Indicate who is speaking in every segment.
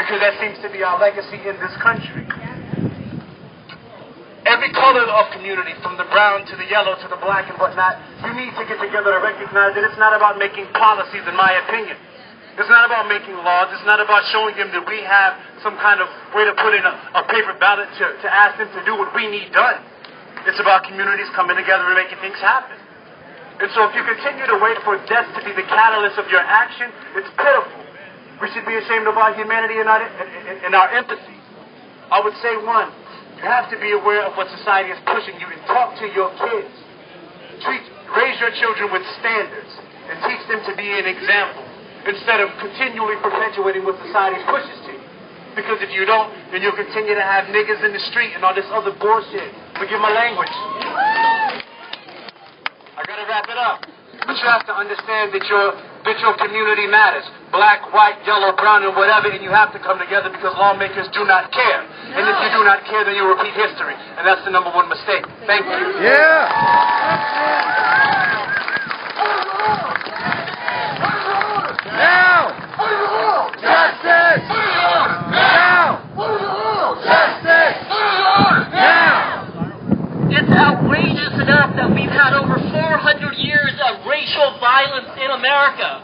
Speaker 1: because that seems to be our legacy in this country. Every color of community, from the brown to the yellow to the black and whatnot, you need to get together to recognize that it's not about making policies, in my opinion. It's not about making laws. It's not about showing them that we have some kind of way to put in a paper ballot to ask them to do what we need done. It's about communities coming together and making things happen. And so if you continue to wait for death to be the catalyst of your action, it's pitiful. We should be ashamed of our humanity and our empathy. I would say, one, you have to be aware of what society is pushing you and talk to your kids. Raise your children with standards and teach them to be an example instead of continually perpetuating what society pushes to you. Because if you don't, then you'll continue to have niggas in the street and all this other bullshit. Forgive my language. I gotta wrap it up. But you have to understand that your community matters. Black, white, yellow, brown, and whatever, and you have to come together because lawmakers do not care. And if you do not care, then you repeat history. And that's the #1 mistake. Thank you.
Speaker 2: Yeah. Now. Justice. Now. Justice. Now.
Speaker 3: It's outrageous enough that we've had over 400 years of racial violence in America.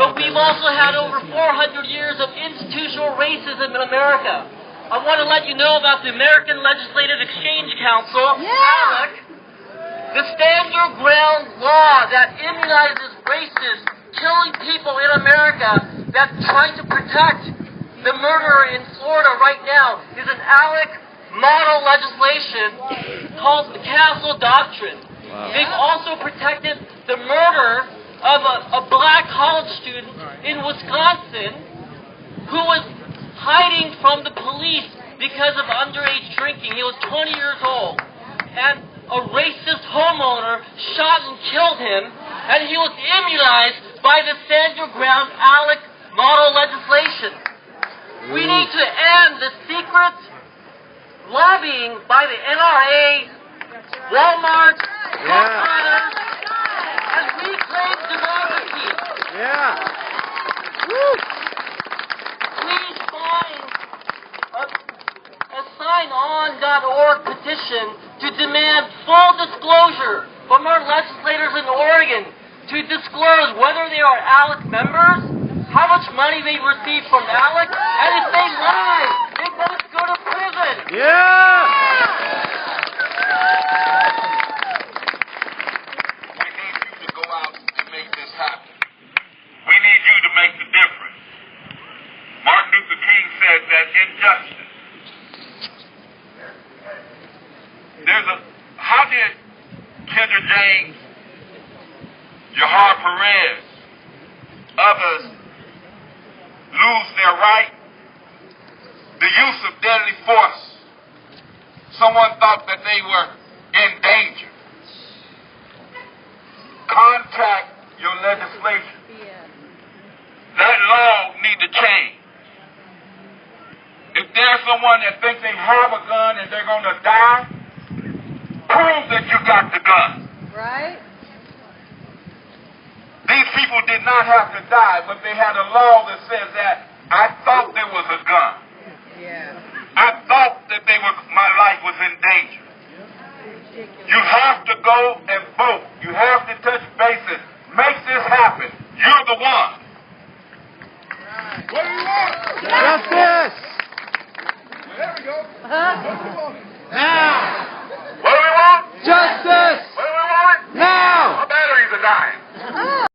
Speaker 3: But we've also had over 400 years of institutional racism in America. I want to let you know about the American Legislative Exchange Council, ALEC, the stand your ground law that immunizes racists killing people in America, that's trying to protect the murderer in Florida right now, is an ALEC model legislation called the Castle Doctrine.
Speaker 2: Wow.
Speaker 3: They've also protected the murder of a black college student in Wisconsin who was hiding from the police because of underage drinking. He was 20 years old. And a racist homeowner shot and killed him, and he was immunized by the Stand Your Ground ALEC model legislation. We need to end the secret lobbying by the NRA, Walmart, Walmart, and reclaim democracy.
Speaker 2: Yeah. Woo.
Speaker 3: Please sign a signon.org petition to demand full disclosure from our legislators in Oregon to disclose whether they are ALEC members, how much money they receive from ALEC, and if they lie, they must go to prison.
Speaker 2: Yeah.
Speaker 4: We need you to go out and make this happen. We need you to make the difference. Martin Luther King said that injustice. How did Kendra James, Jahar Perez, others lose their right? The use of deadly force. Someone thought that they were in danger. Contact your legislation. That law needs to change. If there's someone that thinks they have a gun and they're going to die, prove that you got the gun.
Speaker 5: Right.
Speaker 4: These people did not have to die, but they had a law that says that I thought there was a gun.
Speaker 5: Yeah.
Speaker 4: I thought that my life was in danger. You have to go and vote. You have to touch bases. Make this happen. You're the one. What do you want?
Speaker 2: Justice.
Speaker 4: There we go.
Speaker 2: Now.
Speaker 4: What do we want?
Speaker 2: Justice.
Speaker 4: What do we want?
Speaker 2: Now.
Speaker 4: Our batteries are dying.